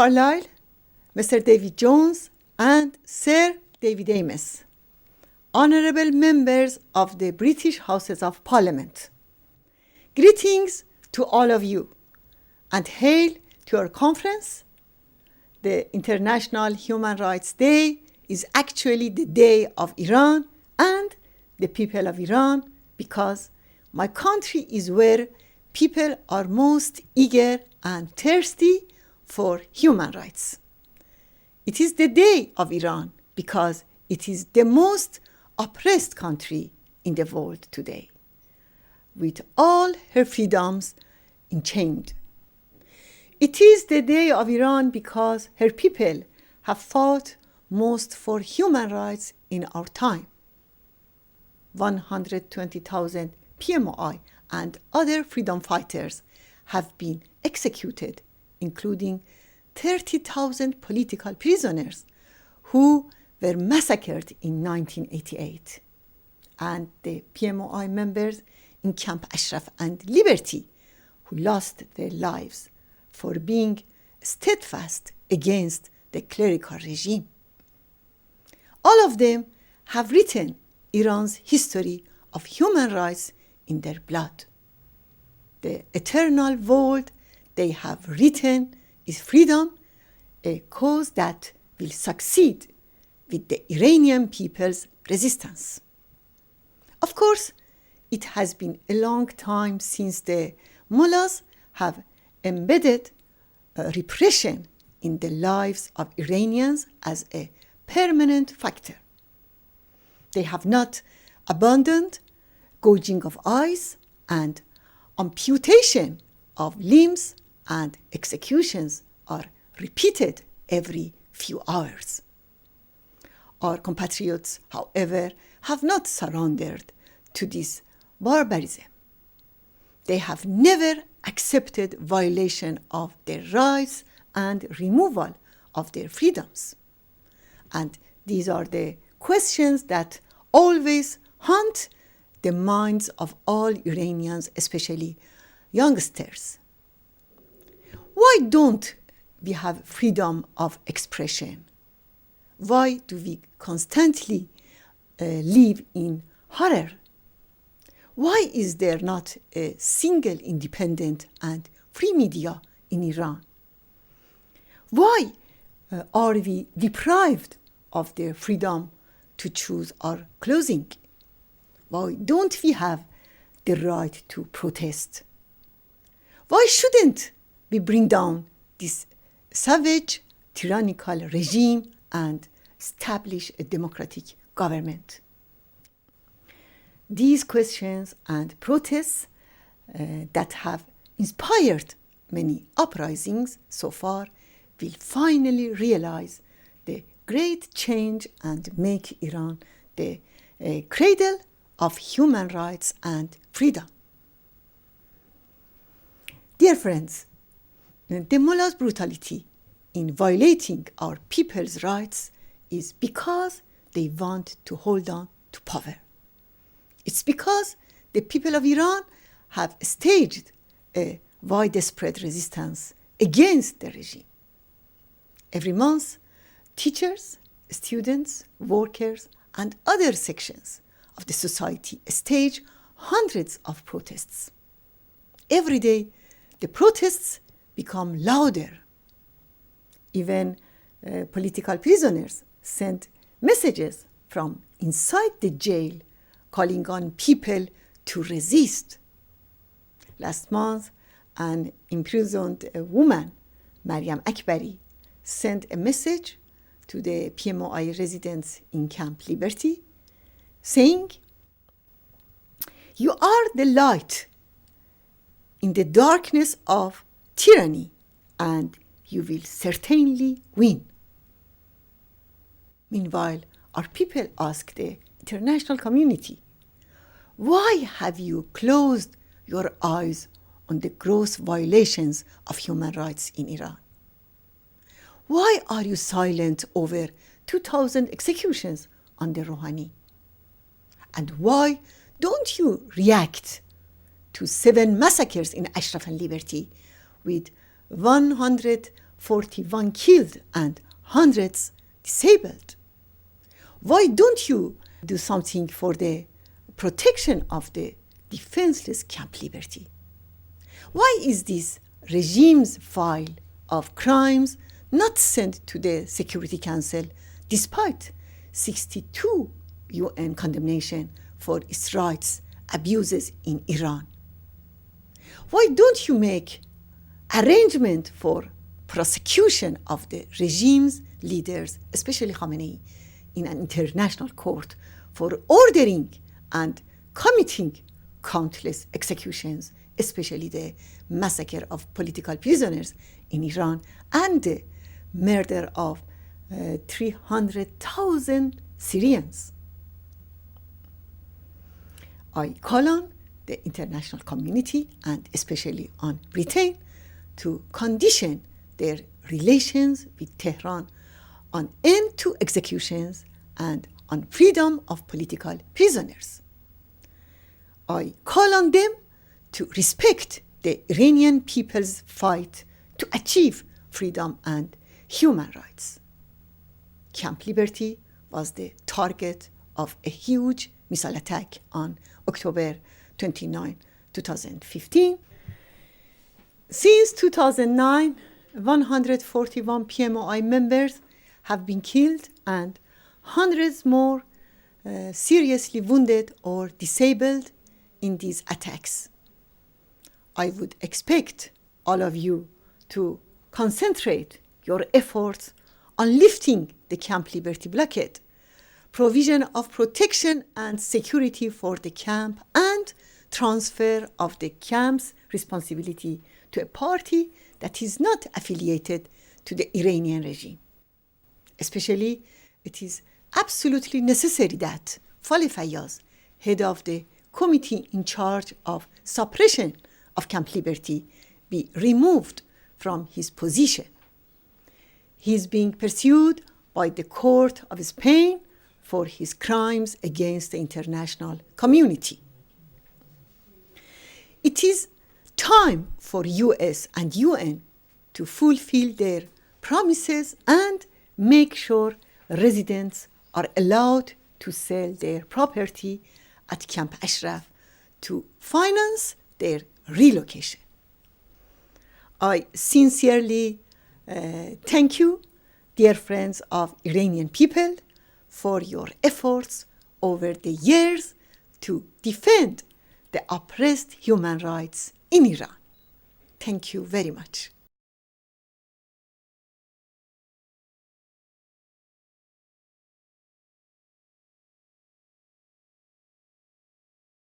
Carlyle, Mr. David Jones, and Sir David Amess, honorable members of the British Houses of Parliament. Greetings to all of you, and hail to our conference. The International Human Rights Day is actually the day of Iran and the people of Iran, because my country is where people are most eager and thirsty for human rights. It is the day of Iran because it is the most oppressed country in the world today, with all her freedoms enchained. It is the day of Iran because her people have fought most for human rights in our time. 120,000 PMOI and other freedom fighters have been executed, including 30,000 political prisoners who were massacred in 1988, and the PMOI members in Camp Ashraf and Liberty who lost their lives for being steadfast against the clerical regime. All of them have written Iran's history of human rights in their blood. The eternal world they have written is freedom, a cause that will succeed with the Iranian people's resistance. Of course, it has been a long time since the mullahs have embedded repression in the lives of Iranians as a permanent factor. They have not abandoned gouging of eyes and amputation of limbs, and executions are repeated every few hours. Our compatriots, however, have not surrendered to this barbarism. They have never accepted violation of their rights and removal of their freedoms. And these are the questions that always haunt the minds of all Iranians, especially youngsters. Why don't we have freedom of expression? Why do we constantly live in horror? Why is there not a single independent and free media in Iran? Why are we deprived of the freedom to choose our clothing? Why don't we have the right to protest? Why shouldn't we bring down this savage, tyrannical regime and establish a democratic government? These questions and protests that have inspired many uprisings so far will finally realize the great change and make Iran the cradle of human rights and freedom. Dear friends, the mullahs' brutality in violating our people's rights is because they want to hold on to power. It's because the people of Iran have staged a widespread resistance against the regime. Every month, teachers, students, workers, and other sections of the society stage hundreds of protests. Every day, the protests become louder. Even political prisoners sent messages from inside the jail calling on people to resist. Last month, an imprisoned woman, Maryam, sent a message to the PMOI residents in Camp Liberty saying, "You are the light in the darkness of tyranny, and you will certainly win." Meanwhile, our people ask the international community, why have you closed your eyes on the gross violations of human rights in Iran? Why are you silent over 2,000 executions under Rouhani? And why don't you react to 7 massacres in Ashraf and Liberty with 100 41 killed and hundreds disabled? Why don't you do something for the protection of the defenseless Camp Liberty? Why is this regime's file of crimes not sent to the Security Council despite 62 UN condemnation for its rights abuses in Iran? Why don't you make arrangement for prosecution of the regime's leaders, especially Khamenei, in an international court for ordering and committing countless executions, especially the massacre of political prisoners in Iran and the murder of 300,000 Syrians? I call on the international community and especially on Britain to condition their relations with Tehran on end to executions and on freedom of political prisoners. I call on them to respect the Iranian people's fight to achieve freedom and human rights. Camp Liberty was the target of a huge missile attack on October 29, 2015. Since 2009, 141 PMOI members have been killed and hundreds more seriously wounded or disabled in these attacks. I would expect all of you to concentrate your efforts on lifting the Camp Liberty blockade, provision of protection and security for the camp, and transfer of the camp's responsibility to a party that is not affiliated to the Iranian regime. Especially, it is absolutely necessary that Faleh Fayyaz, head of the committee in charge of suppression of Camp Liberty, be removed from his position. He is being pursued by the Court of Spain for his crimes against the international community. It is time for US and UN to fulfill their promises and make sure residents are allowed to sell their property at Camp Ashraf to finance their relocation. I sincerely thank you, dear friends of Iranian people, for your efforts over the years to defend the oppressed human rights in Iran. Thank you very much.